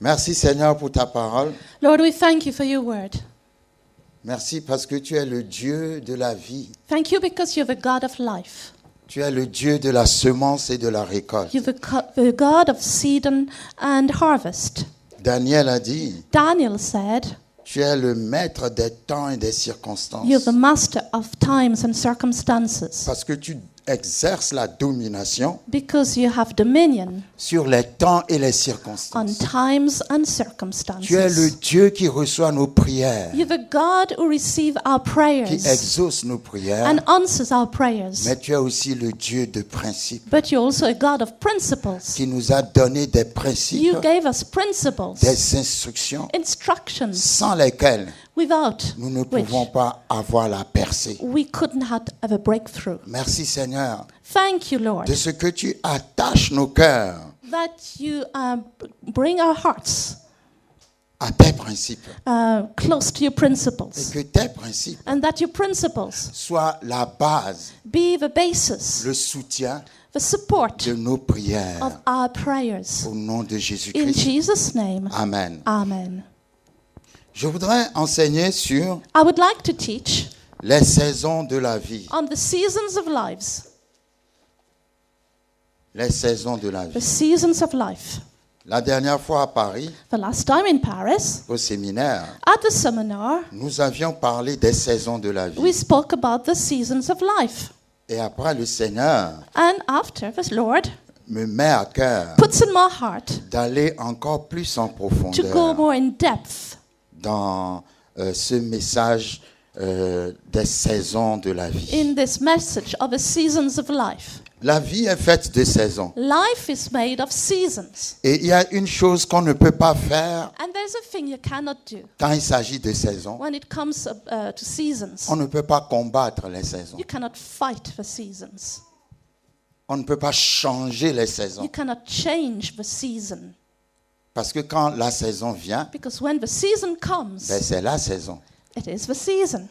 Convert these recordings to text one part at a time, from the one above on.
Merci Seigneur pour ta parole. Lord, we thank you for your word. Merci parce que tu es le Dieu de la vie. Thank you because you're the God of life. Tu es le Dieu de la semence et de la récolte. You're the God of seed and harvest. Daniel a dit, Daniel said, tu es le maître des temps et des circonstances. you're the master of times and circumstances. Parce que tu exerces la domination Because you have dominion sur les temps et les on circonstances. times and Tu es le circumstances. Dieu qui reçoit nos prières, You're the God who receives our qui prayers exauce nos prières, and answers our prayers. mais tu es aussi le Dieu de principes, But you're also a God of principles. qui nous a donné des You principes, gave us principles, des instructions, instructions, sans lesquelles without nous ne which pouvons pas avoir la percée. we couldn't have a breakthrough. Merci Seigneur Thank you, Lord, de ce que tu attaches nos cœurs that you bring our hearts à tes principes close to your et principles, que tes principes and that your principles soient la base, be the basis, le soutien the support de nos prières. of our prayers. Au nom de In Jésus-Christ. Jesus' name, Amen. amen. Je voudrais enseigner sur I would like to teach les saisons de la vie. on the seasons of lives, Les saisons de la the vie. seasons of life. La dernière fois à Paris, The last time in Paris, au séminaire, at the seminar, nous avions parlé des saisons de la we vie. spoke about the seasons of life. Et après, le Seigneur And after, the Lord me met à cœur puts in my heart d'aller encore plus en to go profondeur more in depth dans ce message des saisons de la vie. in this message of the seasons of life. La vie est faite de saisons. Life is made of seasons. Et il y a une chose qu'on ne peut pas faire And there's a thing you cannot do quand il s'agit de saisons. when it comes to seasons. On ne peut pas combattre les saisons. You cannot fight the seasons. On ne peut pas changer les You saisons. cannot change the season. Parce que quand la saison vient, Because when the season comes, ben c'est la saison. it is the season.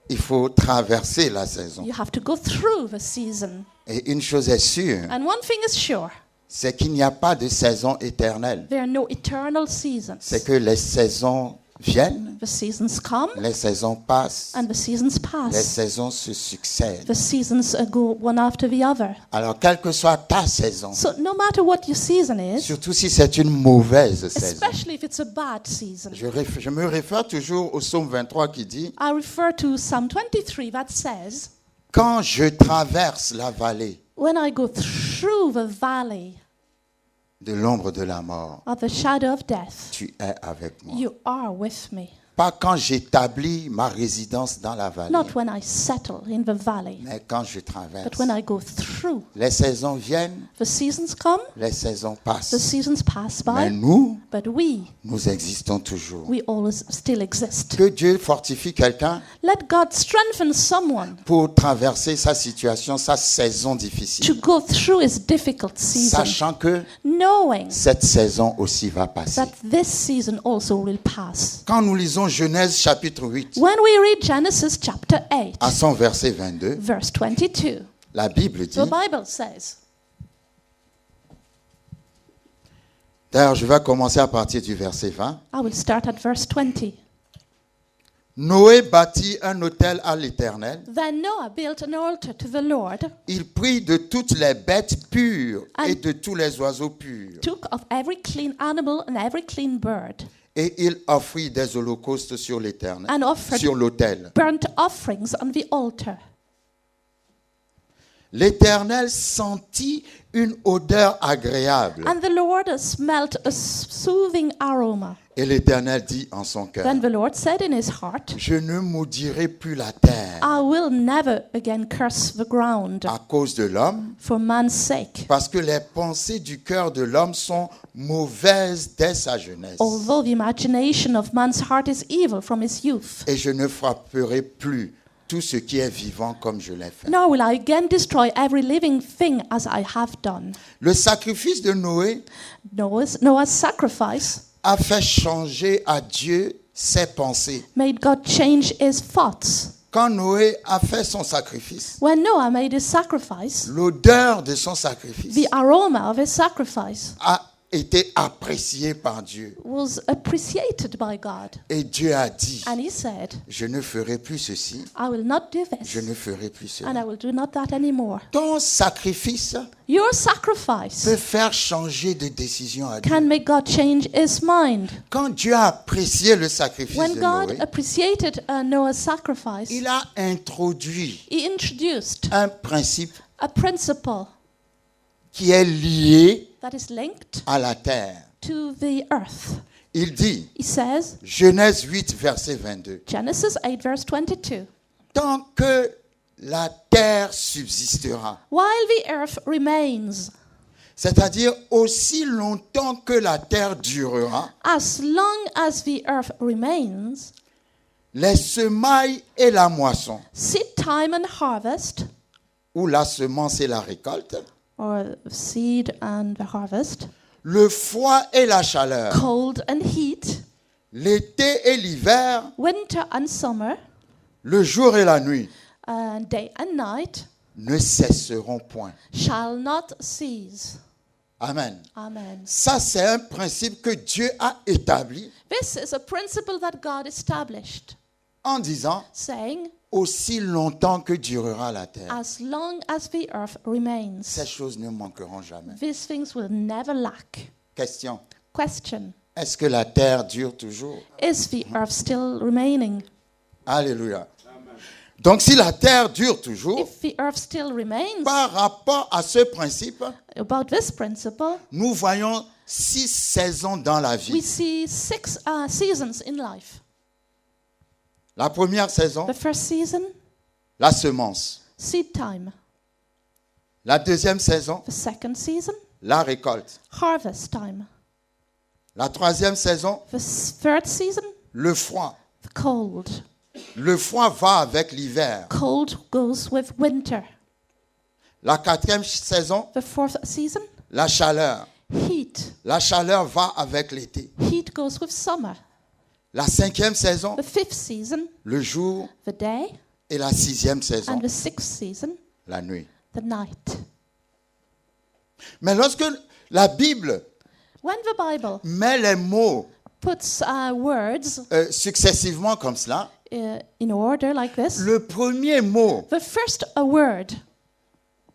Il faut traverser la saison. You have to go through the season. Et une chose est sûre, And one thing is sure, c'est qu'il n'y a pas de saison éternelle. there are no eternal seasons. C'est que les saisons viennent, The seasons come les saisons passent, and the seasons les pass. saisons se succèdent. The seasons go one after the other. Alors, quelle que soit ta saison, So no matter what your season is, surtout si c'est une mauvaise saison, especially if it's a bad season, je me réfère toujours au psaume 23 qui dit, I refer to Psalm 23 that says, quand je traverse la vallée when I go through the valley de l'ombre de la mort, of the shadow of death, tu es avec moi. you are with me. Pas quand j'établis ma résidence dans la vallée, Not when I settle in the valley, mais quand je traverse. but when I go through. Les saisons viennent, The seasons come, les saisons the passent. seasons pass Mais by, nous, but we nous existons toujours. always still exist. Que Dieu fortifie quelqu'un Let God strengthen someone pour traverser sa situation, sa saison to difficile, go through his difficult season, sachant que knowing cette saison aussi va passer. that this season also will pass. Quand nous lisons Genèse chapitre 8, When we read Genesis chapter 8, à son verset 22, verse 22, la Bible dit, the Bible says, d'ailleurs je vais commencer à partir du verset 20, I will start at verse 20. Noé bâtit un autel à l'Éternel. Then Noah built an altar to the Lord, Il prit de toutes les bêtes pures And- et de tous les oiseaux purs. took of every clean animal and every clean bird, Et il offrit des holocaustes sur l'Éternel, and offered sur l'autel. burnt offerings on the altar. L'Éternel sentit une odeur agréable. And the Lord smelt a soothing aroma. Et l'Éternel dit en son cœur, Then the Lord said in his heart, je ne maudirai plus la terre I will never again curse the ground à cause de l'homme, for man's sake, parce que les pensées du cœur de l'homme sont mauvaises dès sa jeunesse. although the imagination of man's heart is evil from his youth. Et je ne frapperai plus tout ce qui est vivant comme je l'ai fait. Nor will I again destroy every living thing as I have done. Le sacrifice de Noé Noah's sacrifice a fait changer à Dieu ses pensées. made God change his thoughts. Quand Noé a fait son sacrifice, When Noah made his sacrifice, l'odeur de son sacrifice the aroma of his sacrifice a été apprécié par Dieu. was appreciated by God. Et Dieu a dit, And he said, je ne ferai plus ceci, I will not do je this, ne ferai plus and I cela. will do not that anymore. Ton sacrifice Your sacrifice peut faire changer de décision à Dieu. can make God change his mind. Quand Dieu a apprécié le sacrifice When de God Noé, appreciated Noah's sacrifice, il a introduit he introduced un principe a principle qui est lié that is linked à la terre. to the earth. Il dit, He says, Genèse 8, verset 22, Genesis 8, verse 22, tant que la terre subsistera, while the earth remains, c'est-à-dire aussi longtemps que la terre durera, as long as the earth remains, les semailles et la moisson, seed time and harvest, ou la semence et la récolte, or seed and the harvest, le froid et la chaleur, cold and heat, l'été et l'hiver, winter and summer, le jour et la nuit, day and night, ne cesseront point. shall not cease. Amen. Amen. Ça, c'est un principe que Dieu a établi This is a principle that God established, en disant, saying, aussi longtemps que durera la terre. as long as the earth remains, Ces choses ne manqueront jamais. these things will never lack. Question. Question, Est-ce que la terre dure toujours? is the earth still remaining? Alléluia. Donc si la terre dure toujours, If the earth still remains, par rapport à ce principe, about this principle, nous voyons 6 saisons dans la we vie. see 6 seasons in life. La première saison, The first season, la semence. seed time. La deuxième saison, The second season, la récolte. harvest time. La troisième saison, The third season, le froid. the cold. Le froid va avec l'hiver. Cold goes with winter. La quatrième saison, The fourth season, la chaleur. heat. La chaleur va avec l'été. Heat goes with summer. La cinquième saison, The fifth season, le jour. the day. Et la sixième saison, And the sixth season, la nuit. the night. Mais lorsque la Bible When the Bible met les mots puts words successivement comme cela, in order like this, le premier mot the first word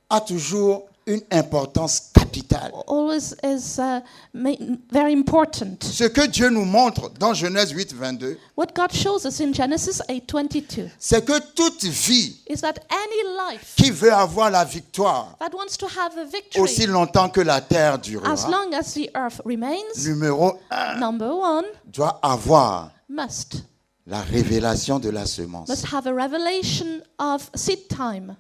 a toujours une importance capitale. always is very important. Ce que Dieu nous montre dans Genèse 8, 22, What God shows us in Genesis 8:22 c'est que toute vie is that any life qui veut avoir la victoire that wants to have a aussi victory longtemps que la terre as durera, long as the earth remains, numéro 1, number one, doit avoir must la révélation de la semence. have a revelation of seed time.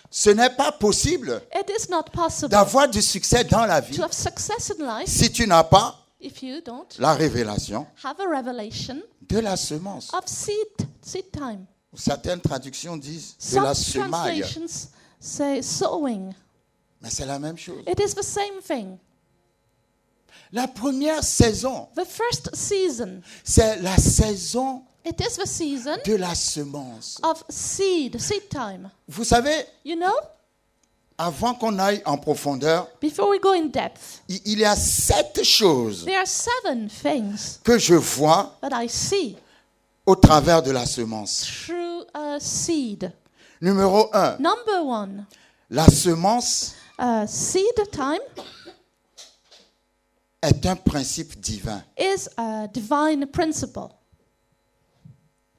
Ce n'est pas possible It is not possible d'avoir du succès dans la vie to have success in life si tu n'as pas if you don't la révélation have a revelation de la semence. of seed time. Certaines traductions disent de Some la semaille, translations say sowing. mais c'est la même chose. It is the same thing. La première saison, The first season, c'est la saison it is the season de la semence. of seed time. Vous savez, You know, avant qu'on aille en profondeur, before we go in depth, il y a 7 choses there are 7 things que je vois that I see au travers de la semence. through a seed. Numéro 1, Number 1, la semence seed time est un principe divin. is a divine principle.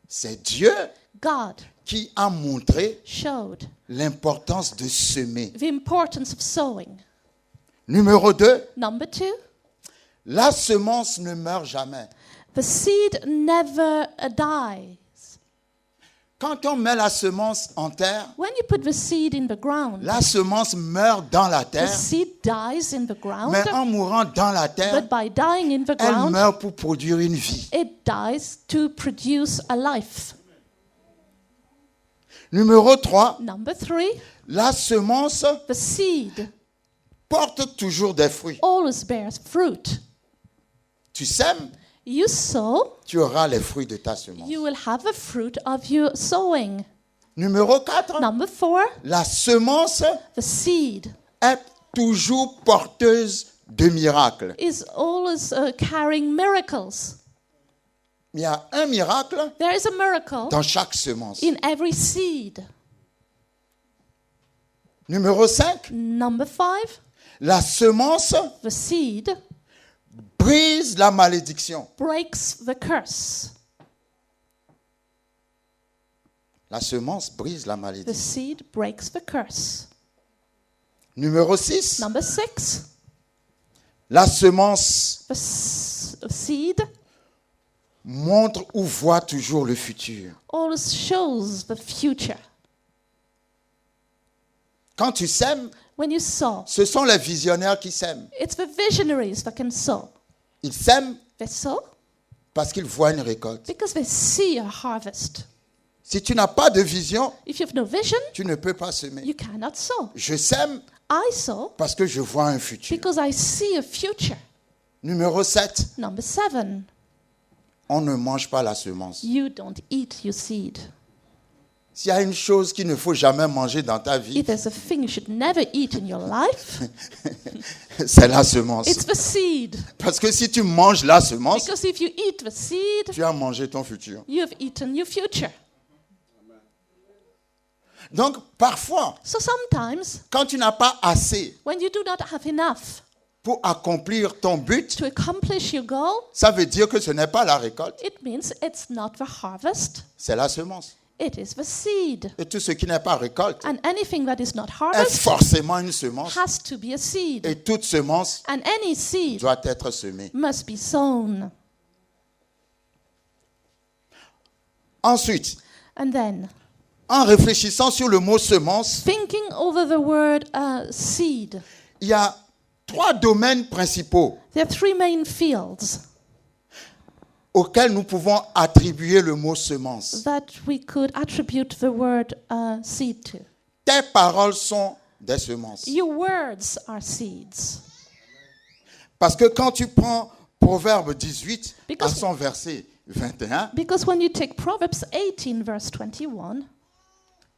C'est Dieu God qui a montré showed l'importance de semer. the importance of sowing. Numéro 2, Number 2, la semence ne meurt jamais. the seed never dies. Quand on met la semence en terre, When you put the seed in the ground, la semence meurt dans la the terre, seed dies in the ground, mais en mourant dans la terre, but by dying in the elle ground, meurt pour produire une vie. it dies to produce a life. Numéro 3, Number 3, la semence the seed porte toujours des fruits. always bears fruit. Tu sèmes, You sow, tu auras les fruits de ta semence. you will have the fruit of your sowing. Numéro 4, Number 4, la semence the seed est toujours porteuse de miracles. is always carrying miracles. Il y a un miracle There is a miracle dans chaque semence. in every seed. Numéro 5, Number 5, la semence the seed brise la malédiction. breaks the curse. La semence brise la The malédiction. seed breaks the curse. Numéro 6, Number 6, la semence the seed montre ou voit toujours le futur. always shows the future. Quand tu sèmes, When you sow, ce sont les visionnaires qui sèment. it's the visionaries that can sow. Ils sèment They sow parce qu'ils voient une récolte. because they see a harvest. Si tu n'as pas de vision, If you have no vision, tu ne peux pas semer. you cannot sow. Je sème I sow parce que je vois un futur. because I see a future. Numéro 7, Number 7, on ne mange pas la semence. you don't eat your seed. S'il y a une chose qu'il ne faut jamais manger dans ta vie, If there's a thing you should never eat in your life, c'est la semence. it's the seed. Parce que si tu manges la semence, Because if you eat the seed, tu as mangé ton futur. you have eaten your future. Donc, parfois, So sometimes, quand tu n'as pas assez when you do not have enough pour accomplir ton but, to accomplish your goal, ça veut dire que ce n'est pas la récolte, it means it's not the harvest, c'est la semence. it is the seed. Et tout ce qui n'est pas récolte And anything that is not est harvest forcément une semence. has to be a seed. Et toute semence And any seed doit être semée. must be sown. Ensuite, And then, en réfléchissant sur le mot semence, thinking over the word seed, il y a 3 domaines principaux there are 3 main fields auxquels nous pouvons attribuer le mot semence. that we could attribute the word seed to. Tes paroles sont des semences. Your words are seeds. Parce que quand tu prends Proverbe 18 à Because- son verset 21, Because when you take Proverbs 18, verse 21,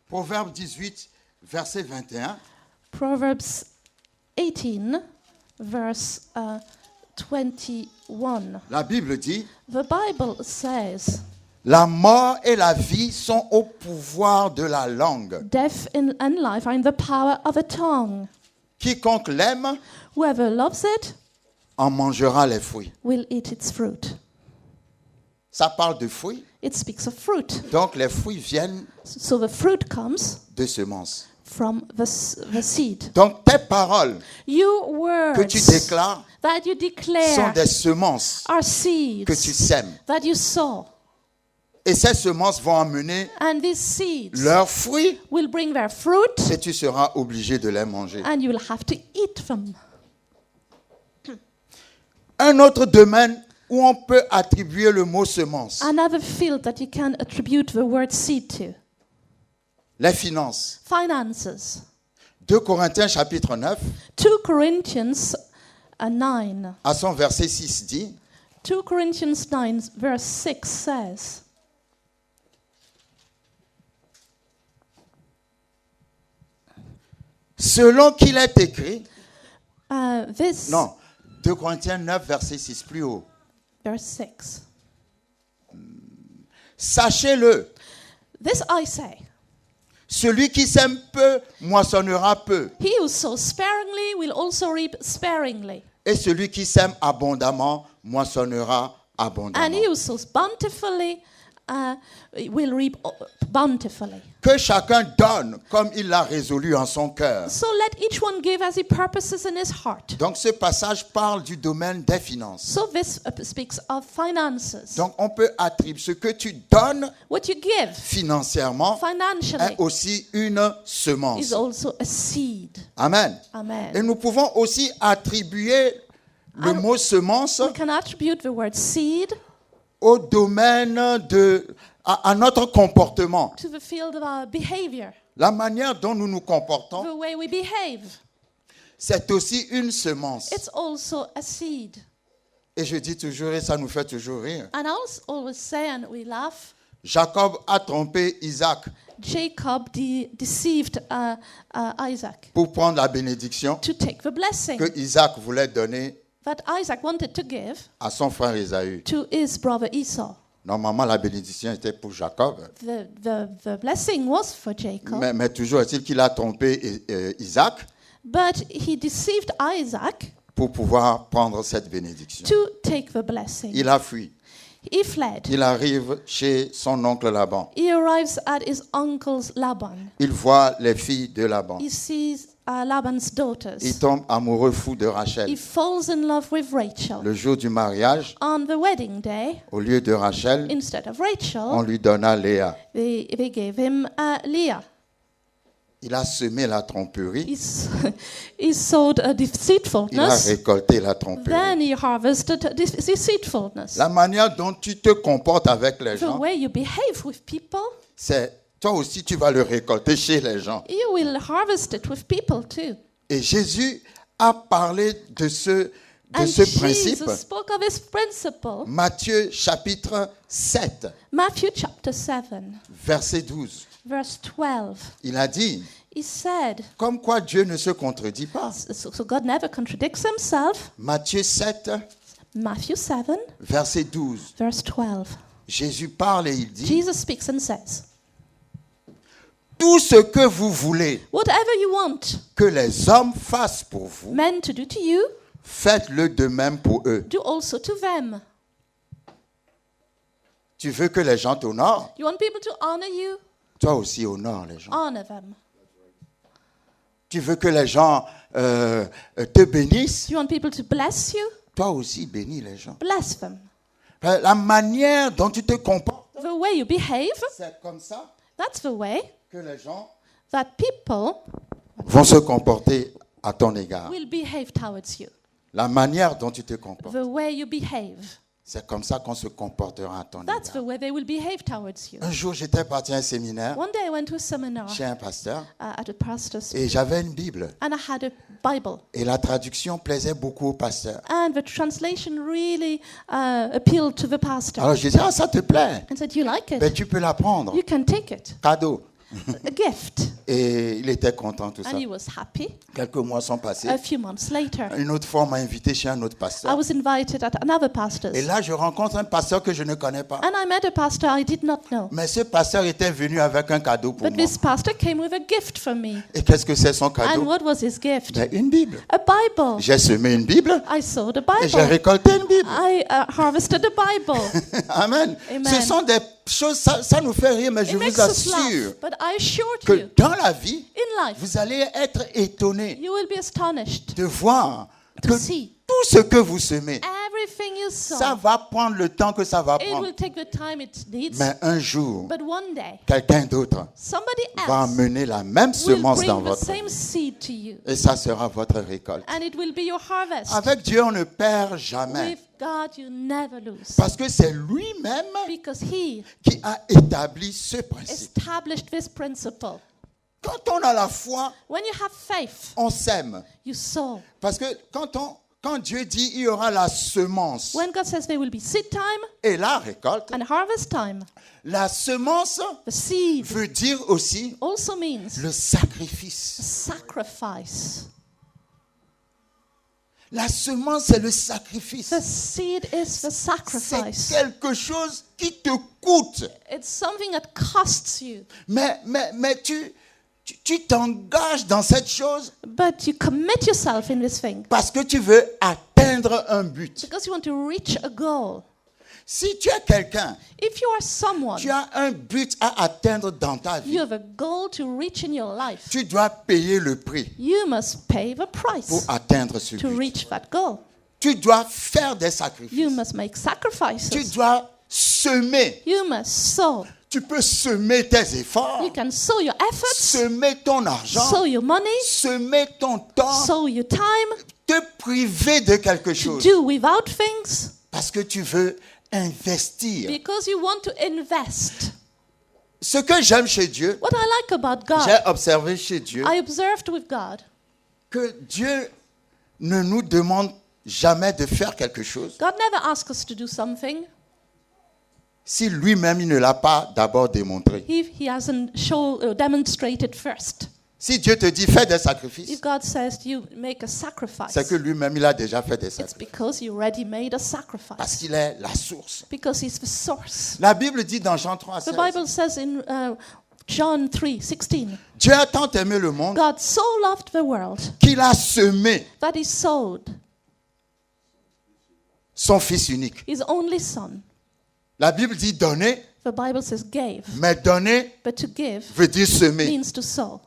Proverbe 18, verset 21, Proverbs 18, verse 21, la Bible dit, the Bible says, la mort et la vie sont au pouvoir de la langue. death and life are in the power of a tongue. Quiconque l'aime Whoever loves it en mangera les fruits. will eat its fruit. Ça parle de fruits, It speaks of fruit. donc les fruits viennent So the fruit comes de semences. from the seed. Donc tes paroles Your que tu words déclares that you sont declare des semences are que tu seeds sèmes. that you sow. Et ces semences vont amener And these seeds leurs fruits will bring their fruit et tu seras obligé de les manger. and you will have to eat them. Un autre domaine où on peut attribuer le mot semence, Another field that you can attribute the word seed to. les finances. Finances. 2 Corinthiens chapitre 9, 2 Corinthians 9. à son verset 6 dit, 2 Corinthians 9 verse 6 says, selon qu'il est écrit, this non, 2 Corinthiens 9, verset 6, plus haut. verse 6. Sachez-le, This I say, celui qui sème peu moissonnera peu, he who sows sparingly will also reap sparingly, et celui qui sème abondamment moissonnera and abondamment. he who sows bountifully will reap bountifully. Que chacun donne comme il l'a résolu en son cœur. So let each one give as he purposes in his heart. Donc ce passage parle du domaine des finances. So this speaks of finances. Donc on peut attribuer ce que tu donnes What you give financièrement financially est aussi une is semence. also a seed. Amen. Et Amen. nous pouvons aussi attribuer le mot semence We can attribute the word seed au domaine à notre comportement. to the field of our behavior, La manière dont nous nous comportons, the way we behave. c'est aussi une semence. It's also a seed. Et je dis toujours, et ça nous fait toujours rire, And I always say, and we laugh, Jacob a trompé Isaac Jacob deceived Isaac pour prendre la bénédiction to take the blessing que Isaac voulait donner that Isaac wanted to give à son frère Ésaü. to his brother Esau. Normalement, la bénédiction était pour Jacob, The blessing was for Jacob, mais toujours est-il qu'il a trompé Isaac but he deceived Isaac pour pouvoir prendre cette bénédiction. to take the blessing. Il a fui. He fled. Il arrive chez son oncle Laban. He arrives at his uncle's Laban. Il voit les filles de Laban. He sees Laban's Il daughters. tombe amoureux fou de He Rachel. falls in love with Rachel. Le jour du mariage, On the wedding day, au lieu de Rachel, instead of on Rachel, lui donna Léa. they gave him Leah. Il a semé la tromperie. He sowed Il a deceitfulness. récolté la tromperie. Then he harvested deceitfulness. La manière dont tu te comportes avec les The gens, way you behave with people, c'est toi aussi tu vas le récolter chez les gens. you will harvest it with people too. Et Jésus a parlé de ce And principe. Jesus spoke of his principle. Matthieu chapitre 7, Matthew chapter 7, verset 12. verse 12. Il a dit, He said, comme quoi Dieu ne se contredit pas. so God never contradicts himself. Matthieu 7, Matthew 7, verset 12. verse 12. Jésus parle et il dit, Jesus speaks and says, tout ce que vous voulez whatever you want que les hommes fassent pour vous, men to do to you, faites-le de même pour eux. do also to them. Tu veux que les gens t'honorent? You want people to honor you? Toi aussi honore les gens. Honor them. Tu veux que les gens te bénissent? You want people to bless you? Toi aussi bénis les gens. Bless them. La manière dont tu te comportes, The way you behave, c'est comme ça that's the way que les gens that people vont se comporter à ton égard. will behave towards you. La manière dont tu te comportes, The way you behave, c'est comme ça qu'on se comportera à ton that's the égard. way they will behave towards you. Un jour, j'étais parti à un séminaire One day I went to a seminar chez un pasteur at a pastor's, et j'avais une Bible. and I had a Bible. Et la traduction plaisait beaucoup au pasteur. And the translation really appealed to the pastor. Alors je dis, ah, ça te plaît? And said, you like it? Ben, tu peux la prendre. You can take it. Cadeau. A gift. Et il était content, tout ça. And he was happy. Quelques mois sont passés. A few months later, Une autre fois, on m'a invité chez un autre I pasteur. was invited at another pastor's. Et là, je rencontre un pasteur que je ne connais pas. And I met a pastor I did not know. Mais ce pasteur était venu avec un cadeau pour But moi. this pastor came with a gift for me. Et qu'est-ce que c'est son And cadeau? what was his gift? Ben, une Bible. A Bible. J'ai semé une Bible I sowed a et j'ai Bible. récolté une Bible. I harvested a Bible. Amen. Amen. Ce sont des choses, ça nous fait rire, mais je It makes vous us laugh. assure But I assured que you, dans la vie, in life, vous allez être étonnés you will be astonished de voir to que see tout ce que vous semez, everything you sow. ça va prendre le temps que ça va It prendre. will take the time it needs. Mais un jour, But one day, quelqu'un d'autre somebody va else amener la même will semence dans bring the votre same vie. seed to you. Et ça sera votre récolte. And it will be your harvest. Avec Dieu, on ne perd jamais. With God, you never lose. Parce que c'est lui-même Because He qui a établi ce principe. established this principle. Quand on a la foi, When you have faith, on sème. you sow. Parce que quand Dieu dit il y aura la semence When God says there will be seed time et la récolte, and harvest time, la semence the seed veut dire aussi also means le sacrifice. sacrifice. La semence, c'est le sacrifice. The seed is the C'est sacrifice. quelque chose qui te coûte. It's something that costs you, Mais tu t'engages dans cette chose but you commit yourself in this thing parce que tu veux atteindre un but. because you want to reach a goal. Si tu es quelqu'un, If you are someone, tu as un but à atteindre dans ta you vie, have a goal to reach in your life. tu dois payer le prix You must pay the price pour atteindre ce to but. reach that goal. Tu dois faire des You sacrifices. must make Tu sacrifices. dois semer. You must sow. Tu peux semer tes efforts, You can sow your efforts, semer ton argent, sow your money, semer ton temps, sow your time, te priver de quelque to chose do without things parce que tu veux investir. because you want to invest. Ce que j'aime chez Dieu, What I like about God, j'ai observé chez Dieu I observed with God, que Dieu ne nous demande jamais de faire quelque chose God never asks us to do something si lui-même il ne l'a pas d'abord démontré. if he hasn't demonstrated first. Si Dieu te dit fais des sacrifices, If God says you make a sacrifice, c'est que lui-même il a déjà fait des it's sacrifices. because you already made a Parce sacrifice. qu'il est la source. Because he's the source. La Bible dit dans Jean 3, The 16, Bible says in John 3:16, Dieu a tant aimé le monde God so loved the world qu'il a semé that he sowed son Fils unique. his only son. La Bible dit donner, The Bible says gave, mais donner but to give veut dire semer. means to sow.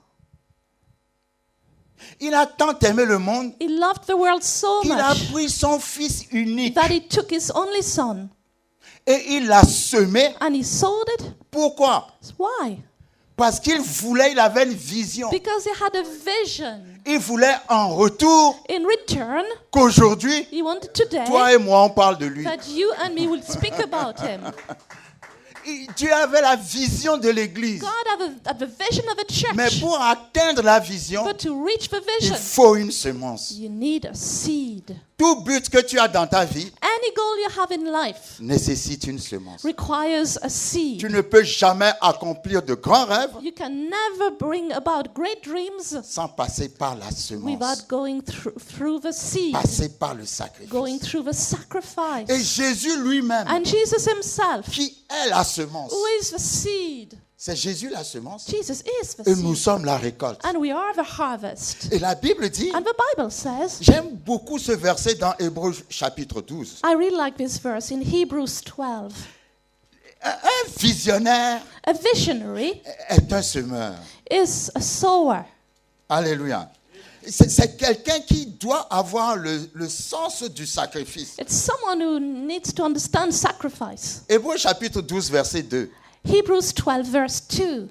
Il a tant aimé le monde He loved the world so qu'il a much pris son Fils unique that he took his only son et il l'a semé. and he sowed it. Pourquoi? Why? Parce qu'il voulait, il avait une vision. Because he had a vision. Il voulait en retour In return, qu'aujourd'hui, he wanted today toi et moi, on parle de lui. that you and me will speak about him. Dieu avait la vision de l'Église. God had the vision of a Mais church. pour atteindre la vision, But to reach the il vision, faut une semence. you need a seed. Tout but que tu as dans ta vie Any goal you have in life nécessite une semence. requires a Tu seed. ne peux jamais accomplir de grands rêves You can never bring about great dreams sans passer par la semence, without going through the seed, passer par le going sacrifice. through the Et sacrifice. Jésus lui-même, And Jesus himself, qui est la semence, who is the seed, c'est Jésus la semence, Jesus is the et nous seed, sommes la récolte. and we are the harvest. Et la Bible dit, And the Bible says, j'aime beaucoup ce verset dans Hébreux chapitre 12. I really like this verse in Hebrews 12. Un visionnaire A visionary est un semeur. is a sower. Alléluia. C'est quelqu'un qui doit avoir le sens du sacrifice. It's someone who needs to understand sacrifice. Hébreux chapitre 12, verset 2. Hebrews 12, verse 2.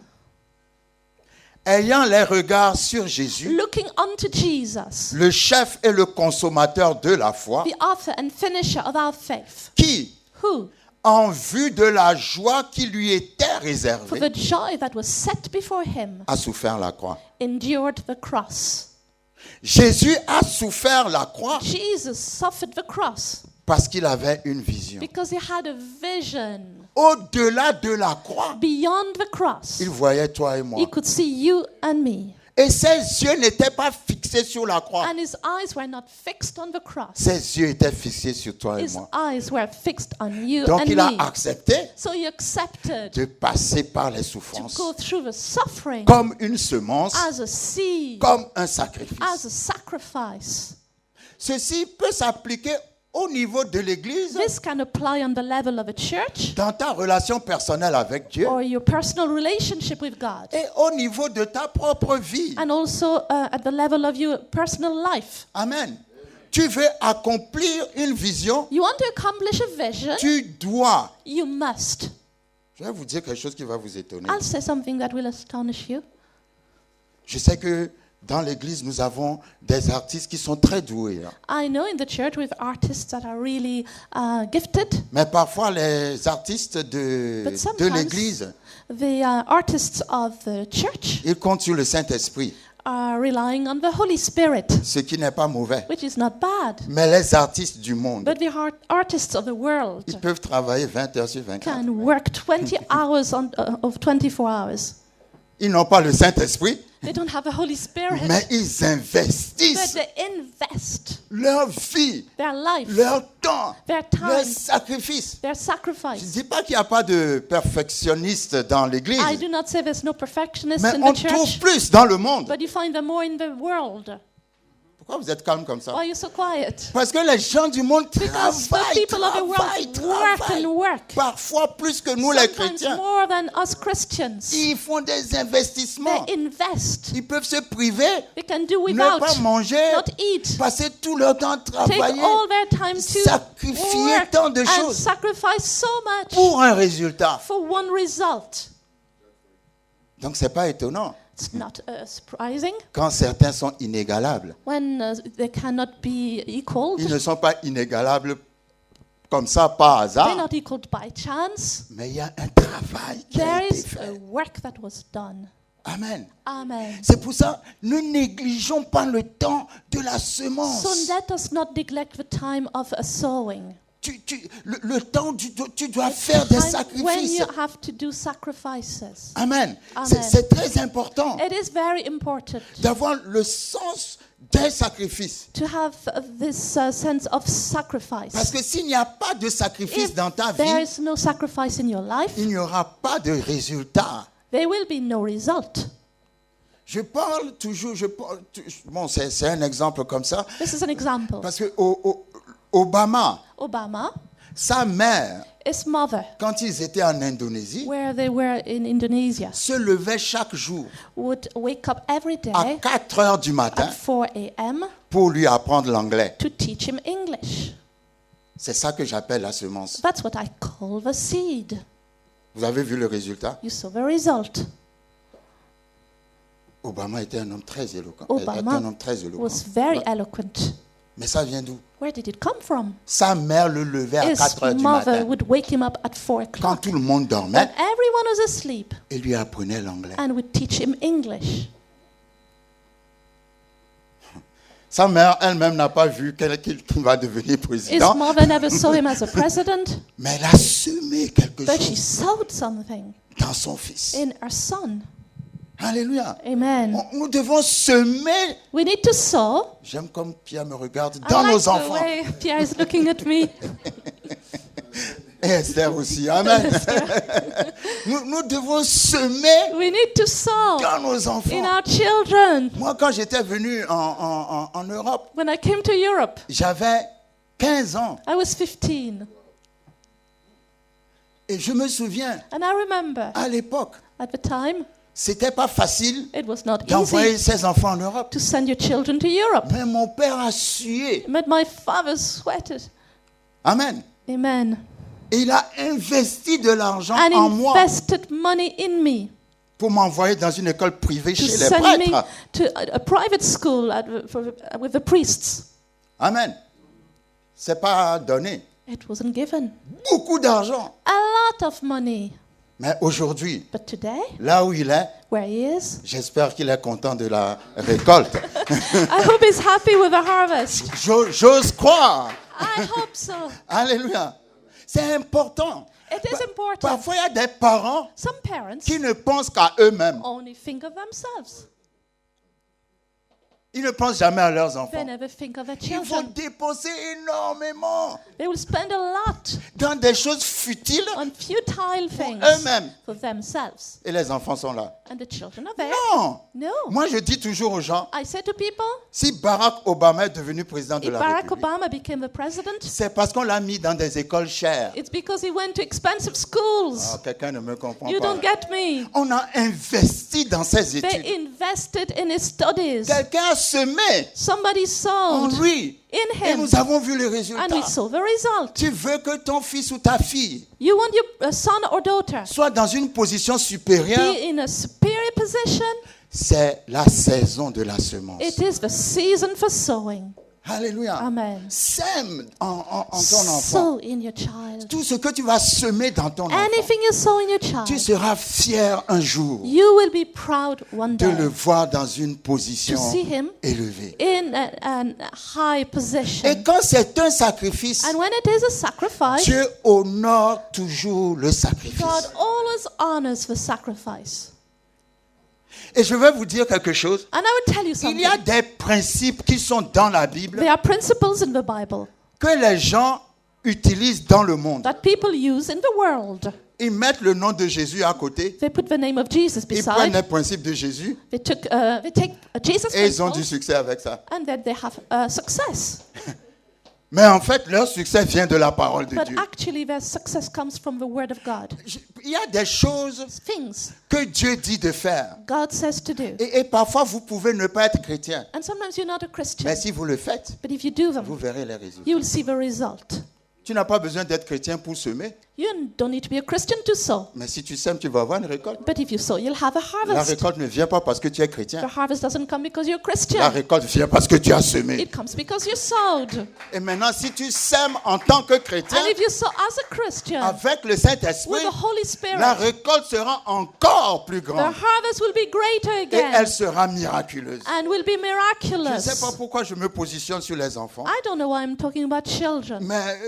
Ayant les regards sur Jésus, Looking unto Jesus, le chef et le consommateur de la foi, the author and finisher of our faith, qui, who, en vue de la joie qui lui était for réservée, the joy that was set before him, a souffert la croix. endured the cross. Jésus a souffert la croix Jesus suffered the cross parce qu'il avait une vision. because he had a vision. Au-delà de la croix, Beyond the cross, il voyait toi et moi. he could see you and me. Et ses yeux n'étaient pas fixés sur la croix. And his eyes were not fixed on the cross. Ses yeux étaient fixés sur toi et His moi. eyes were fixed on you Donc and il a me. accepté So he accepted de passer par les to souffrances go through the suffering comme une semence, as a seed, comme un as sacrifice. a sacrifice. Ceci peut s'appliquer au niveau de l'Église, This can apply on the level of a church dans ta relation personnelle avec Dieu or your personal relationship with God, et au niveau de ta propre vie. and also at the level of your personal life. Amen. Tu veux accomplir une vision, You want to accomplish a vision, tu dois. you must. Je vais vous dire quelque chose qui va vous étonner. I'll say something that will astonish you. Je sais que dans l'Église, nous avons des artistes qui sont très doués. I know in the church with artists that are really gifted, Mais parfois, les artistes but de sometimes l'Église, the artists of the church ils comptent sur le Saint-Esprit, are relying on the Holy Spirit, ce qui n'est pas mauvais. which is not bad. Mais les artistes du monde, But the artists of the world ils peuvent travailler 20 heures sur 24. can work 20 hours of 24 hours. Ils n'ont pas le Saint-Esprit, They don't have the Holy Spirit, mais ils but investissent they invest leur vie, their life, leur temps, their leur time, sacrifice. their Je ne sacrifice. dis pas qu'il n'y a pas de perfectionnistes dans l'Église, I do not say there's no perfectionists mais in on the trouve church, plus dans le monde. but you find them more in the world. Pourquoi vous êtes calme comme ça? Why are you so quiet? Parce que les gens du monde Because the travaillent, people of the world work travaillent. and work. Parfois plus que nous les Sometimes chrétiens. more than us Christians. Ils font des investissements. They invest. Ils peuvent se priver, They can do ne without, pas manger, not eat. passer tout leur temps à Take travailler all their time to sacrifier work tant de and choses sacrifice so much pour un résultat. for one result. Donc c'est pas étonnant It's not surprising quand certains sont inégalables. when they cannot be equaled. Ils ne sont pas inégalables comme ça par They're hasard, not equaled by chance. mais il y a un travail qui a There été is a fait. work that was done. Amen. Amen. C'est pour ça, ne négligeons pas le temps de la semence. So let us not neglect the time of a sowing. le temps, tu dois faire des Time when sacrifices. you have to do sacrifices. Amen. Amen. C'est très important It is very important d'avoir le sens des sacrifices. to have this sense of sacrifice. Parce que s'il n'y a pas de sacrifice If dans ta there vie, is no sacrifice in your life, il n'y aura pas de résultat. there will be no result. Je parle toujours, bon, c'est un exemple comme ça, This is an example. parce que Obama, Obama, sa mère, his mother, quand ils étaient en Indonésie, where they were in Indonesia, se levait chaque jour would wake up every à day 4 heures du matin at 4 a.m. pour lui apprendre l'anglais. to teach him English. C'est ça que j'appelle la semence. That's what I call the seed. Vous avez vu le résultat? You saw the result. Obama était un homme très éloquent. Obama was very eloquent. Mais ça vient d'où? Where did it come from? Sa mère le levait à His 4 heures du mother matin. would wake him up at 4 Quand o'clock tout le monde when dormait, everyone was asleep et lui apprenait l'anglais. and would teach him English. Sa mère elle-même n'a pas vu qu'il va devenir His président, mother never saw him as a president, mais elle a semé quelque but she chose sowed something dans son fils. in her son. Alléluia. Amen. Nous devons semer, We need to sow. j'aime comme Pierre me regarde, I dans like nos the enfants. way Pierre is looking at me. Et Esther aussi. Amen. Nous devons semer We need to sow dans nos in enfants. our children. Moi, quand j'étais venu en Europe, When I came to Europe, j'avais 15 ans. I was 15. Et je me souviens, And I remember à l'époque, at the time, c'était pas facile it was not d'envoyer easy ses enfants en Europe. to send your children to Europe. Mais mon père a sué. But my father sweated. Amen. Amen. Et il a investi de l'argent And en moi invested money in me pour m'envoyer dans une école privée to chez les send me prêtres. to a private school with the priests. Amen. C'est pas donné. It wasn't given. Beaucoup d'argent. A lot of money. Mais aujourd'hui, But today, là où il est, where he is, j'espère qu'il est content de la récolte. I hope he's happy with the harvest. J'ose croire. I hope so. Alléluia. C'est important. It is important. Parfois, il y a des parents Some parents qui ne pensent qu'à eux-mêmes. only think of themselves. Ils ne pensent jamais à leurs They enfants. never think of their Ils vont children. dépenser énormément They will spend a lot dans des choses futiles on futile things eux-mêmes. for themselves. Et les enfants sont là. And the children are there. Non. No. Moi, je dis toujours aux gens, I say to people, si Barack Obama est devenu président de if la Barack République, Obama became the president, c'est parce qu'on l'a mis dans des écoles chères. it's because he went to expensive schools. Ah, quelqu'un ne me comprend You pas. don't get me. On a investi dans ces études. They invested in his studies. Quelqu'un a semé Somebody en sowed lui. in Et him. nous avons vu les And résultats. we saw the result. Tu veux que ton fils ou ta fille You want your son or daughter soit dans une position supérieure, be in a superior position? c'est la saison de la semence. It is the season for sowing. Alléluia. Amen. Sème en ton enfant. Sow in your child. Tout ce que tu vas semer dans ton enfant, Anything you sow in your tu child, seras fier un jour you will be proud one de le day voir dans une position to see him élevée. in a high position. Et quand c'est un sacrifice, And when it is a sacrifice, Dieu honore toujours le sacrifice. God always honors the sacrifice. Et je vais vous dire quelque chose. And I will tell you Il something. y a des principes qui sont dans la Bible There are principles in the Bible que les gens utilisent dans le monde. that people use in the world. Ils mettent le nom de Jésus à côté. They put the name of Jesus Ils prennent beside. les principes de Jésus They take Jesus et ils ont du principles, succès avec ça. and then they have success. Mais en fait, leur succès vient de la parole de But Dieu. actually, their success comes from the Word of God. Il y a des choses Things que Dieu dit de faire. God says to do. Et parfois, vous pouvez ne pas être chrétien. And sometimes you're not a Christian, Mais si vous le faites, but if you do vous them, verrez les résultats. you will see the result. Tu n'as pas besoin d'être chrétien pour semer. You don't need to be a Christian to sow. Mais si tu sèmes, tu vas avoir une récolte. But if you sow, you'll have a La harvest. récolte ne vient pas parce que tu es chrétien. The harvest doesn't come because you're a La Christian. récolte vient parce que tu as semé. It comes because you sowed. Et maintenant, si tu sèmes en tant que chrétien, And if you sow as a Christian, avec le Saint-Esprit, with the Holy la Spirit, récolte sera encore plus the grande. harvest will be greater Et elle again sera miraculeuse. and will be Je ne sais miraculous. pas pourquoi je me positionne sur les enfants, I don't know why I'm talking about children, mais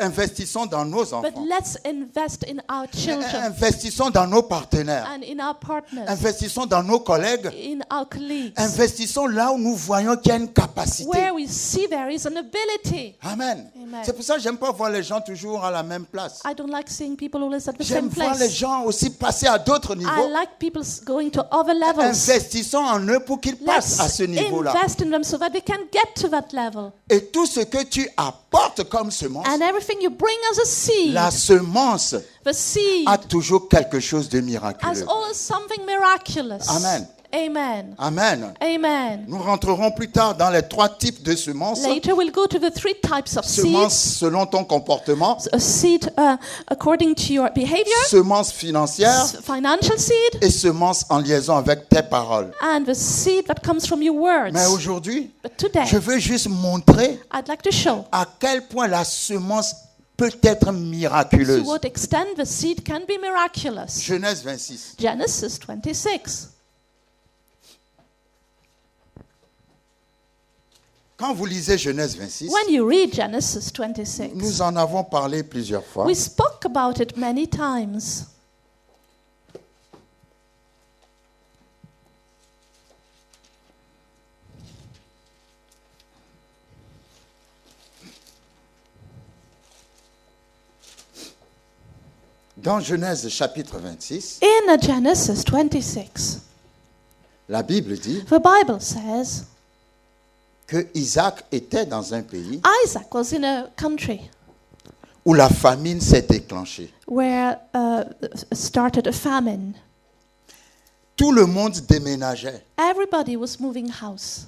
investissons dans nos but enfants. let's invest in our children Investissons dans nos partenaires. and in our partners, Investissons dans nos collègues. in our colleagues, Investissons là où nous voyons qu'il y a une capacité. where we see there is an ability. Amen. Amen. C'est pour ça que j'aime pas voir les gens toujours à la même place. I don't like seeing people always at the J'aime same voir les place. gens aussi passer à d'autres I niveaux. like people going to other levels. Investissons en eux pour qu'ils passent à ce Let's niveau-là. invest in them so that they can get to that level. Et tout ce que tu apportes comme semence, And everything you bring as a seed, la semence the seed, a toujours quelque chose de has miraculeux. always something miraculous. Amen. Amen. Amen. Amen. Nous rentrerons plus tard dans les 3 types de semences. Later we'll go to the 3 types of Semence seeds. selon ton comportement, A seed according to your behavior, semence financière financial seed, et semence en liaison avec tes paroles. and the seed that comes from your words. Mais aujourd'hui, But today, je veux juste montrer I'd like to show à quel point la semence peut être to miraculeuse. what extent the seed can be miraculous. Genèse 26. Genesis 26. Quand vous lisez Genèse 26, When you read Genesis 26, nous en avons parlé plusieurs fois. we spoke about it many times. Dans Genèse chapitre 26, In Genesis 26, la Bible dit the Bible says que Isaac était dans un pays Isaac was in a country où la famine s'est déclenchée. where started a famine. Tout le monde déménageait Everybody was moving house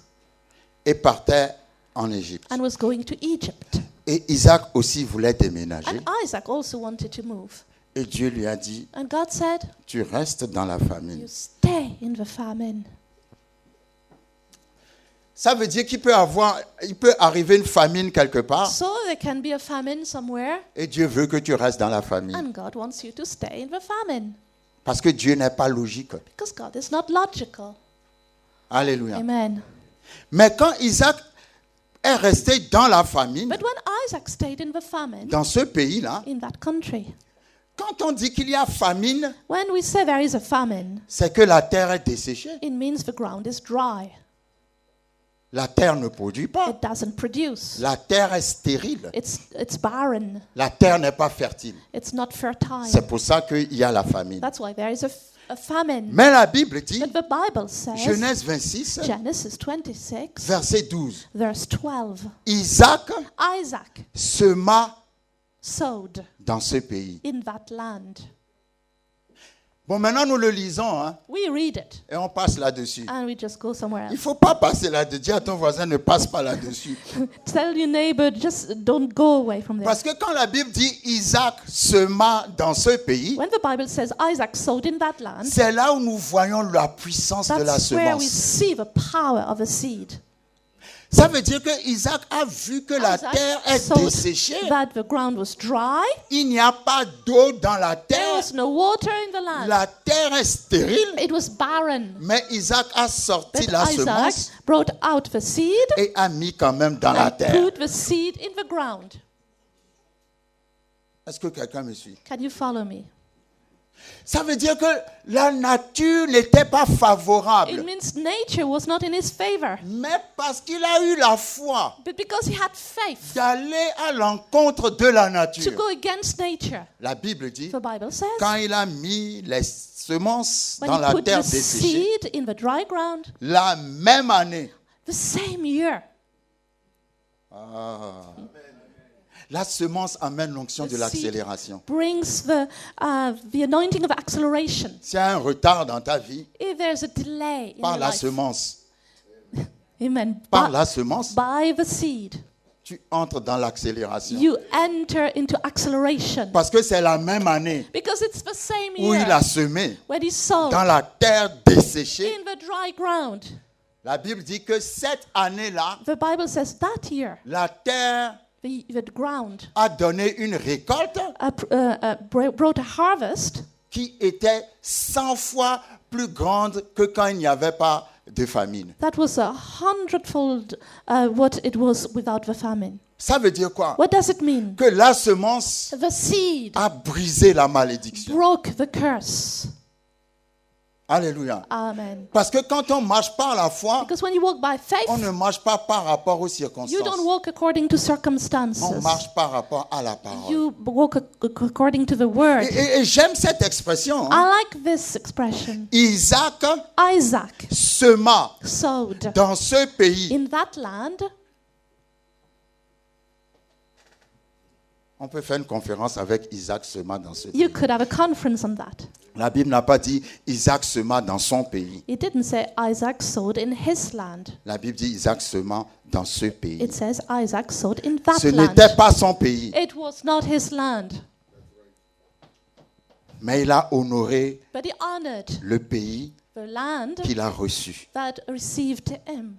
et partait en Égypte. and was going to Egypt. Et Isaac aussi voulait déménager. And Isaac also wanted to move. Et Dieu lui a dit, And God said, tu restes dans la famine. you stay in the famine. Ça veut dire il peut arriver une famine quelque part So there can be a famine somewhere, et Dieu veut que tu restes dans la famine. and God wants you to stay in the famine. Parce que Dieu n'est pas logique. Because God is not logical. Alléluia. Amen. Mais quand Isaac est resté dans la famine, But when Isaac stayed in the famine, dans ce pays-là, in that country, quand on dit qu'il y a famine, when we say there is a famine, c'est que la terre est desséchée. it means the ground is dry. La terre ne produit pas. It doesn't produce. La terre est stérile. It's barren. La terre n'est pas fertile. It's not fertile. C'est pour ça qu'il y a la famine. That's why there is a famine. Mais la Bible dit, But the Bible says, Genèse 26, Genesis 26, verset 12, verse 12, Isaac Isaac sema sowed dans ce pays. in that land. Bon, maintenant nous le lisons hein, We read it et on passe là-dessus. and we just go somewhere Il ne else. faut pas passer là-dessus. Dis à ton voisin, ne passe pas là-dessus. Tell your neighbor, just don't go away from there. Parce que quand la Bible dit Isaac sema dans ce pays, When the Bible says Isaac sowed in that land, c'est là où nous voyons la puissance de la that's where we semence. see the power of a seed. Ça veut dire que Isaac a vu que la Isaac terre est sowed desséchée. that the ground was dry. Il n'y a pas d'eau dans la There terre. was no water in the land. La terre est stérile. It was barren. Mais Isaac a sorti But la Isaac semence brought out the seed et a mis quand même dans la and terre. put the seed in the ground. Est-ce que quelqu'un me suit? Can you follow me? Ça veut dire que la nature n'était pas It favorable. means nature was not in his favor. Mais parce qu'il a eu la foi But because he had faith d'aller à l'encontre de la to nature. go against nature, La Bible dit, the Bible says, quand il a mis les semences when dans he la put terre the desséchée, seed in the dry ground, la même année, the same year, la semence amène l'onction de The seed l'accélération. brings the anointing of acceleration. S'il y a un retard dans ta vie, If there's a delay in par your la life, semence, amen, par la semence, by the seed, tu entres dans l'accélération. you enter into acceleration. Parce que c'est la même année Because it's the same où il year a semé when he sowed dans la terre desséchée. in the dry ground. La Bible dit que cette année-là, The Bible says that year, la terre the ground a donné une récolte brought a harvest qui était 100 fois plus grande que quand il n'y avait pas de famine. that was 100-fold what it was without the famine. Ça veut dire quoi? What does it mean? Que la semence The seed a brisé la malédiction. broke the curse. Alléluia. Amen. Parce que quand on marche par la foi, Because when you walk by faith, on ne marche pas par rapport aux you don't circonstances. walk according to On circumstances. marche par rapport à la parole. You walk according to the word. Et j'aime cette expression. I like this expression. Isaac Isaac sema sowed dans ce pays. in that land. On peut faire une conférence avec Isaac sema dans ce You pays. could have a conference on that. La Bible n'a pas dit Isaac sema dans son pays. It didn't say Isaac sowed in his land. La Bible dit Isaac sema dans ce pays. It says Isaac sowed in that Ce land. n'était pas son pays, It was not his land, mais il a honoré but he honored le pays the land qu'il a reçu. that received him.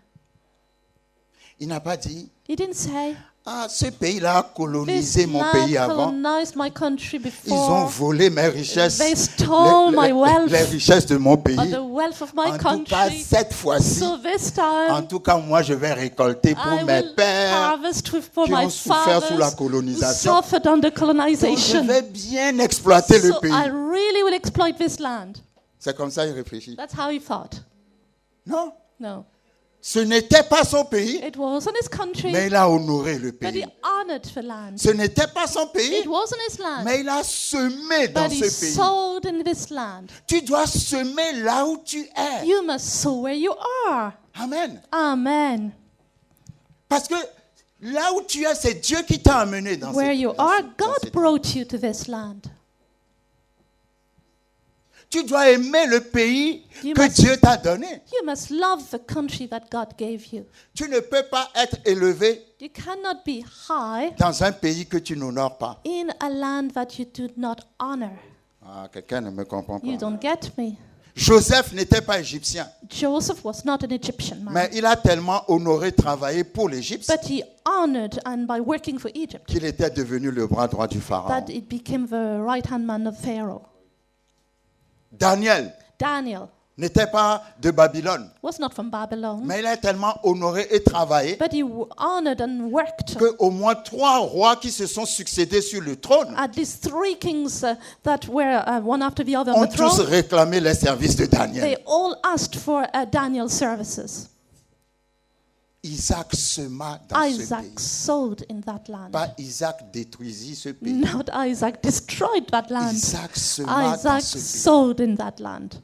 Il n'a pas dit He didn't say, ah, ce pays-là a this colonisé mon land pays avant. colonized my country Ils ont before, volé mes richesses, they stole my wealth, les richesses de mon or pays. the wealth of my En tout cas, country. cette fois-ci, So this en time, tout cas, moi, je vais récolter pour I mes will pères harvest for qui my ont souffert sous la fathers who colonisation. suffered under Donc, je colonization. vais bien exploiter le So pays. I really will exploit this land. C'est comme ça qu'il réfléchit. That's how he thought. Non, No, ce n'était pas son pays, it wasn't his country, mais il a honoré le but he pays. honored the land. Ce n'était pas son pays, It wasn't his land, mais il a semé dans but he ce pays. sowed in this land. Tu dois semer là où tu es. You must sow where you are. Amen. Amen. Parce que là où tu es, c'est Dieu qui t'a amené dans Where you are, dans God cet- brought you to this land. Tu dois aimer le pays You que must- Dieu t'a donné. You must love the country that God gave you. Tu ne peux pas être élevé You cannot be high dans un pays que tu n'honores pas. in a land that you do not honor. Ah, quelqu'un ne me comprend You pas. don't get me. Joseph n'était pas égyptien, Joseph was not an Egyptian man, mais il a tellement honoré travailler pour l'Égypte but he honored, and by working for Egypt, qu'il était devenu le bras droit du pharaon. that it became the right-hand man of Pharaoh. Daniel Daniel n'était pas de Babylone, was not from Babylon, mais il a tellement honoré et travaillé but he honored and worked. qu'au moins 3 rois qui se sont succédés sur le trône At least 3 kings that were one after the other on ont the tous throne, réclamé les services de they Daniel. all asked for Daniel's services. Isaac sema dans ce Isaac pays. sowed in that land. Pas Isaac détruisit ce pays. Not Isaac destroyed that land. Isaac sema dans Isaac ce pays. sowed in that land.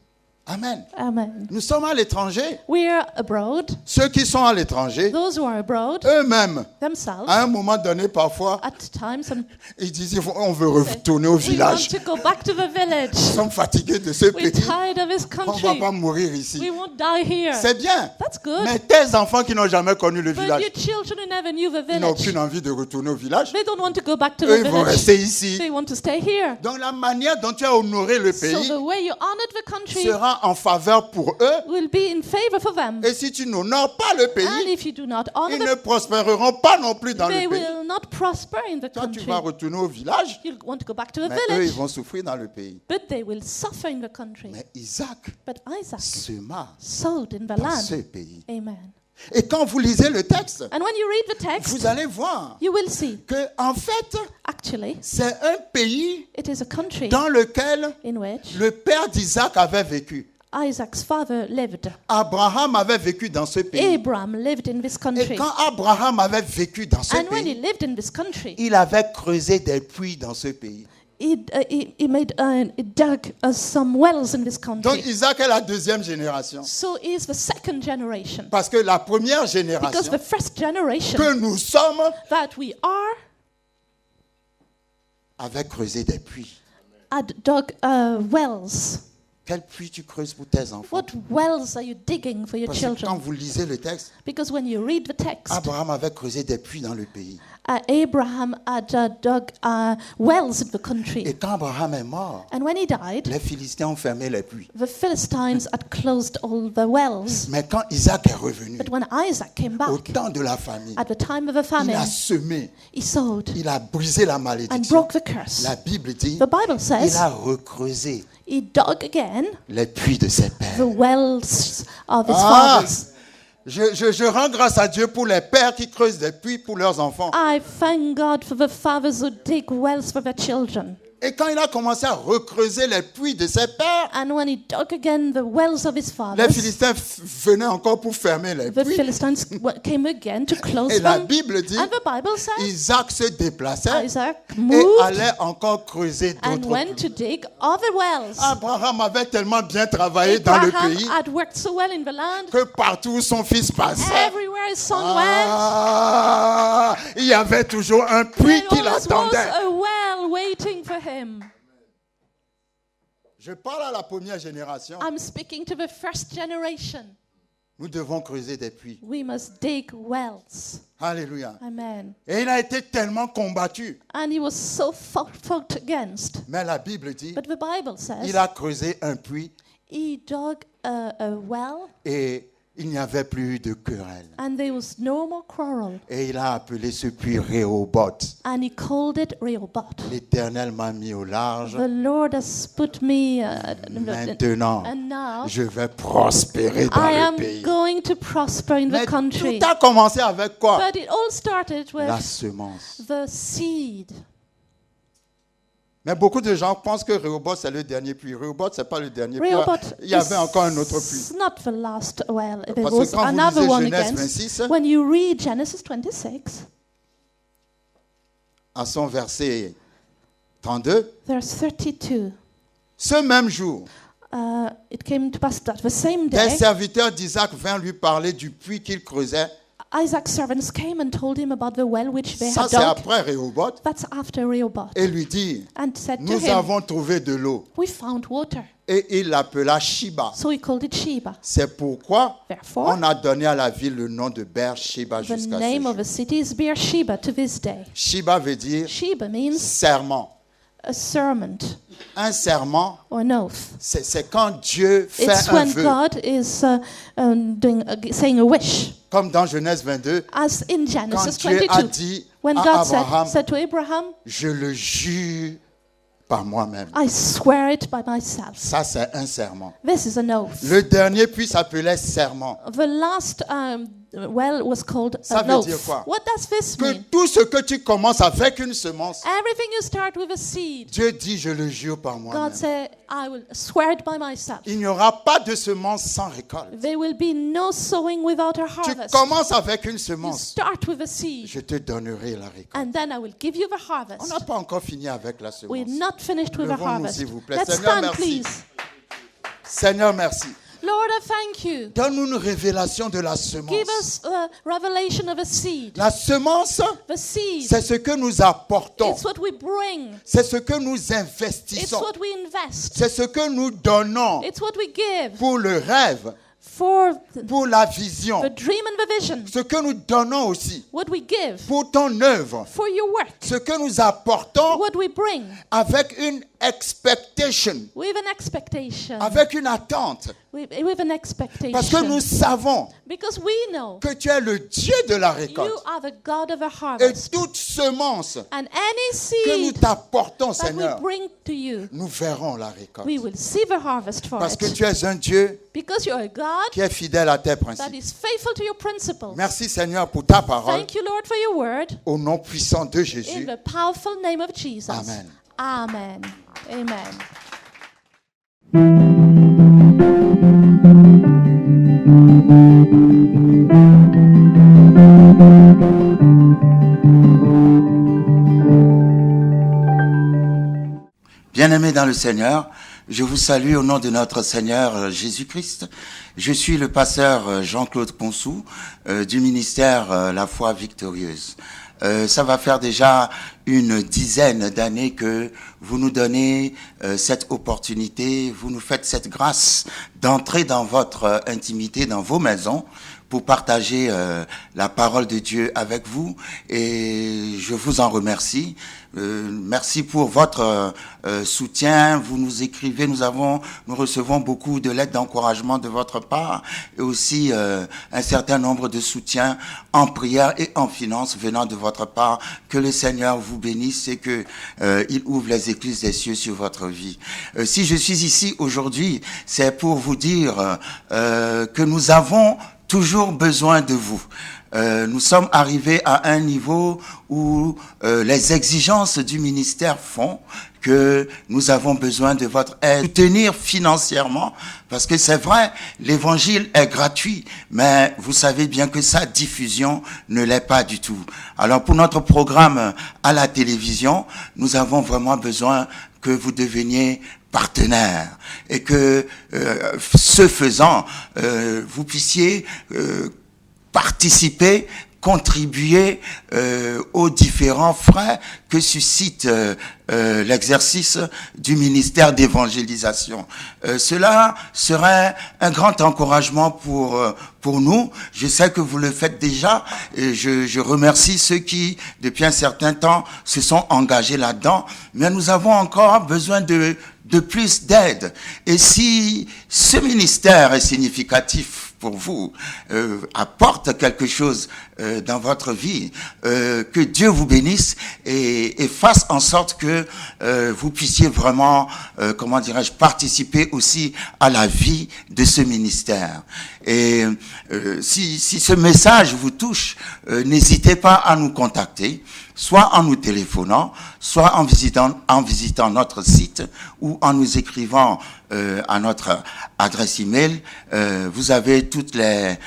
Amen. Amen. Nous sommes à l'étranger. We're abroad. Ceux qui sont à l'étranger, Those who are abroad eux-mêmes, themselves, à un moment donné, parfois, at times, and ils disent on veut retourner au we want village. to go back to the Nous village. sommes fatigués de ce We're pays. tired of this On ne va country. pas mourir ici. We won't die here. C'est bien. That's good. Mais tes enfants qui n'ont jamais connu le But village, your children who never knew the ils n'ont village, aucune envie de retourner au village. they don't want to go back to Eux, the ils vont village. rester ici. They want to stay here. Donc la manière dont tu as honoré le So pays the way you honored the country sera en faveur pour eux. will be in favor for them. Et si tu n'honores pas le And pays, if you do not honor ils them, ne prospéreront pas non plus dans they le pays. will not prosper in the Toi, tu country. vas retourner au village, You'll want to go back to the mais eux, ils village, vont souffrir dans le pays. but they will suffer in the country. Mais Isaac But Isaac sema sowed in the dans ce land. pays. Amen. Et quand vous lisez le texte, And when you read the text, vous allez voir you will see, que en fait, actually, c'est un pays it is a country dans lequel in which le père d'Isaac avait vécu. Isaac's father lived. Abraham avait vécu dans ce pays. Abraham lived in this Et country. quand Abraham avait vécu dans ce And when he pays, lived in this country, il avait creusé des puits dans ce pays. he dug some wells in this Donc country. Isaac est la deuxième génération. So he is the second generation. Parce que la première Because génération the first generation que nous sommes that we are avait creusé des puits. had dug wells. Quel puits tu creuses pour tes enfants? What wells are you digging for your Parce que quand children? vous lisez le texte, Because when you read the text, Abraham avait creusé des puits dans le pays. Abraham had dug wells in the Et country. quand Abraham est mort, And when he died, les Philistins ont fermé les puits. the Philistines had closed all the wells. Mais quand Isaac est revenu, But when Isaac came au back, temps de la famille, at the time of the il famine, a semé, he sowed il a brisé la and malédiction. broke the curse. La Bible dit, The Bible il says a recreusé he dug again les puits de ses pères. the wells of his Ah! fathers. Je rends grâce à Dieu pour les pères qui creusent des puits pour leurs enfants. I thank God for the fathers who dig wells for their children. Et quand il a commencé à recreuser les puits de ses pères, And when he dug again the wells of his les fathers, Philistins venaient encore pour fermer les the puits. Philistines came again to close Et la them. Bible dit, And the Bible says Isaac se déplaçait Isaac et moved allait encore creuser and d'autres went puits. to dig other wells. Abraham avait tellement bien travaillé dans le Abraham pays had worked so well in the land. que partout où son fils passait, Everywhere his son went, il y avait toujours un puits there qui always was l'attendait. a well waiting for him. Je parle à la première génération. I'm speaking to the first generation. Nous devons creuser des puits. We must dig wells. Alléluia. Amen. Et il a été tellement combattu. And he was so fought against. Mais la Bible dit, But the Bible says il a creusé un puits he dug a well et il n'y avait plus de querelle. and there was no more quarrel. Et il a appelé ce puits Rehoboth. And he called it Rehoboth. L'Éternel m'a mis au large. The Lord has put me Maintenant, and now je vais prospérer dans I le am pays. going to prosper in Mais the country. tout a commencé avec quoi? But it all started La with semence. the seed. Mais beaucoup de gens pensent que Rehoboth c'est le dernier puits. Rehoboth c'est pas le dernier puits. Rehoboth Il y avait encore un autre puits. is not the last well. There Parce que was quand vous another lisez one Genèse again. 26, When you read Genesis 26, à son verset 32, verse 32, ce même jour, it came to pass that the same des day, serviteurs d'Isaac vinrent lui parler du puits qu'il creusait. Isaac's servants came and told him about the well which they Ça had c'est dug. après Rehoboth. That's after Rehoboth. Et lui dit, And said to nous him, avons trouvé de l'eau. we found water. Et il l'appela Shiba. So he called it Sheba. C'est pourquoi Therefore, on a donné à la ville le nom de Beersheba the jusqu'à ce name jour. of the city is Beersheba to this day. Shiba veut dire Sheba means serment. a serment Un serment, or an oath. c'est quand Dieu fait It's un when vœu. God is saying a wish. Comme dans Genèse 22, As in quand Genesis Dieu a 22, dit when à God Abraham, said to Abraham, je le jure par moi-même. I swear it by myself. Ça, c'est un serment. This is an oath. Le dernier puits s'appelait serment. The last well was called Ça an veut dire oath. quoi? What does this Que mean? tout ce que tu commences avec une semence, Everything you start with a seed. Dieu dit, je le jure par moi-même. God said, I will swear it by myself. Il n'y aura pas de semence sans récolte. There will be no sowing without a Tu harvest. commences avec une You semence, start with a seed, je te donnerai la récolte. and then I will give you the On harvest. n'a pas encore fini avec la We're semence. not finished with the Levons-nous, harvest. s'il vous plaît. Let's Seigneur, stand, merci. please. Seigneur, merci. Lord, I thank you. Donne-nous une révélation de la semence. Give us a revelation of a seed. La semence, The seed, c'est ce que nous apportons. it's what we bring. C'est ce que nous It's investissons. what we invest. C'est ce que nous donnons It's what we give pour le rêve, for pour la vision. the dream and the vision. Ce que nous donnons aussi What we give pour ton œuvre. for your work. Ce que nous apportons What we bring avec une expectation, with an expectation. avec une attente. With an expectation. Parce que nous savons Because we know que tu es le Dieu de la you récolte. are the God of a Et harvest. toute semence And any que nous seed t'apportons, that we Seigneur, bring to you, nous verrons la récolte. we will see the harvest for Parce que it. tu es un Dieu Because you're a God qui est fidèle à tes that principes. is faithful to your principles. Merci, Seigneur, pour ta parole. Thank you, Lord, for your word. Au nom puissant de In Jésus. the powerful name of Jesus. Amen. Amen. Amen. Bien-aimés dans le Seigneur, Je vous salue au nom de notre Seigneur Jésus-Christ. Je suis le pasteur Jean-Claude Ponsou du ministère La Foi Victorieuse. Ça va faire déjà une dizaine d'années que vous nous donnez cette opportunité, vous nous faites cette grâce d'entrer dans votre intimité, dans vos maisons, pour partager la parole de Dieu avec vous, et je vous en remercie. Merci pour votre soutien. Vous nous écrivez, nous recevons beaucoup de lettres d'encouragement de votre part, et aussi un certain nombre de soutiens en prière et en finances venant de votre part. Que le Seigneur vous bénisse et que il ouvre les écluses des cieux sur votre vie. Si je suis ici aujourd'hui, c'est pour vous dire que nous avons toujours besoin de vous. Nous sommes arrivés à un niveau où les exigences du ministère font que nous avons besoin de votre aide, soutenir financièrement, parce que c'est vrai, l'évangile est gratuit, mais vous savez bien que sa diffusion ne l'est pas du tout. Alors pour notre programme à la télévision, nous avons vraiment besoin que vous deveniez partenaire et que ce faisant, vous puissiez participer, contribuer aux différents frais que suscite l'exercice du ministère d'évangélisation. Cela serait un grand encouragement pour nous. Je sais que vous le faites déjà, et je remercie ceux qui, depuis un certain temps, se sont engagés là-dedans, mais nous avons encore besoin de plus d'aide. Et si ce ministère est significatif pour vous, apporte quelque chose dans votre vie, que Dieu vous bénisse et fasse en sorte que vous puissiez vraiment, participer aussi à la vie de ce ministère. Et si ce message vous touche, n'hésitez pas à nous contacter, soit en nous téléphonant, soit en visitant notre site ou en nous écrivant à notre adresse email. Vous avez toutes les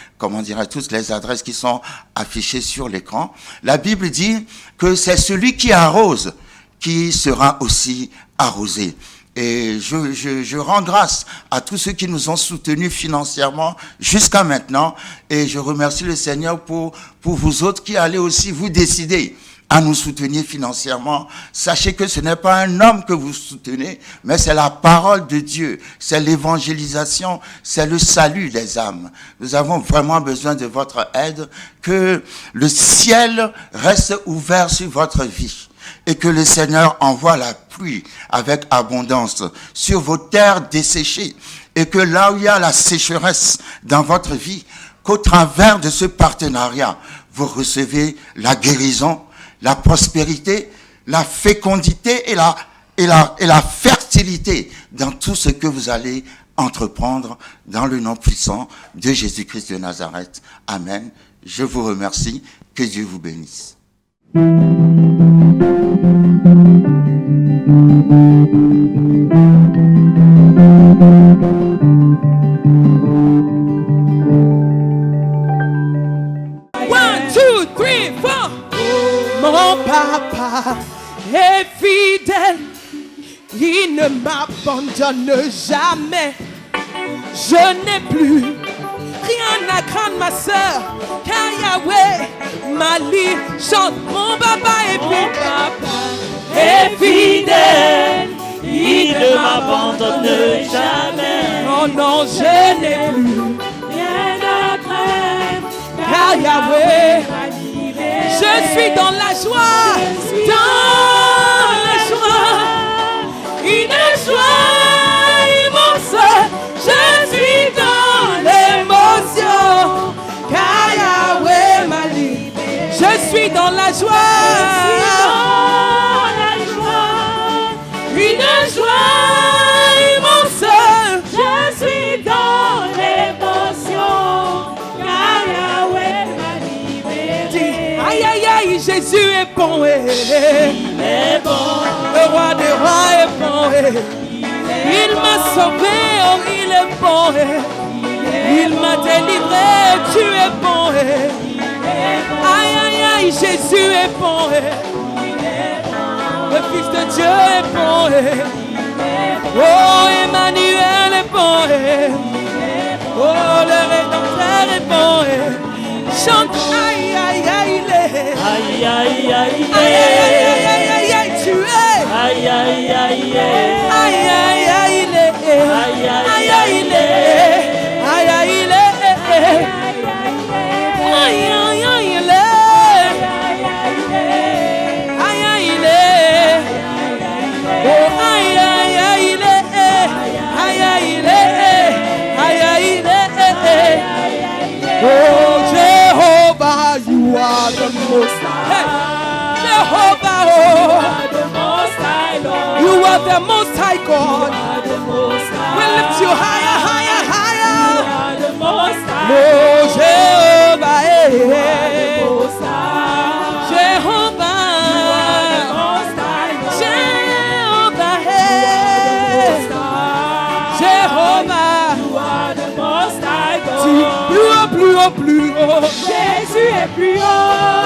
adresses qui sont affichées sur l'écran. La Bible dit que c'est celui qui arrose qui sera aussi arrosé. Et je rends grâce à tous ceux qui nous ont soutenus financièrement jusqu'à maintenant, et je remercie le Seigneur pour vous autres qui allez aussi vous décider à nous soutenir financièrement. Sachez que ce n'est pas un homme que vous soutenez, mais c'est la parole de Dieu, c'est l'évangélisation, c'est le salut des âmes. Nous avons vraiment besoin de votre aide, que le ciel reste ouvert sur votre vie et que le Seigneur envoie la pluie avec abondance sur vos terres desséchées, et que là où il y a la sécheresse dans votre vie, qu'au travers de ce partenariat, vous recevez la guérison, la prospérité, la fécondité et la fertilité dans tout ce que vous allez entreprendre dans le nom puissant de Jésus-Christ de Nazareth. Amen. Je vous remercie. Que Dieu vous bénisse. Mon papa est fidèle, il ne m'abandonne jamais. Je n'ai plus rien à craindre, ma sœur, car Yahweh m'a lié. Chante, mon papa est fidèle, il ne m'abandonne jamais. Oh non, je n'ai plus rien à craindre, car Yahweh m'a lié. Je suis dans la joie, une joie immense. Je suis dans l'émotion, car Yahweh m'a libéré. Je suis dans la joie, une joie immense. Je suis dans l'émotion, car Yahweh m'a libéré. Aïe aïe aïe, Jésus est bon, il est bon. Le roi des rois est bon, il m'a sauvé, oh il est bon, il m'a délivré, tu es bon, aïe aïe aïe, Jésus est bon, le Fils de Dieu est bon, Oh, Emmanuel est bon. Oh, le Rédempteur est bon. Chante, aïe, aïe, aïe, Aïe, aïe, aïe, aïe, aïe, aïe, aïe, aïe, tu es. aïe, aïe, aïe, Aïe, aïe, aïe, aïe, aïe, aïe, aïe, aïe, oh, Jehovah, you are the most high. Jehovah, you are the most high God. We lift you higher, higher, higher. Oh, Jehovah, Jehovah, Jehovah, Jehovah. Plus haut, plus haut, plus haut. Jésus est plus haut.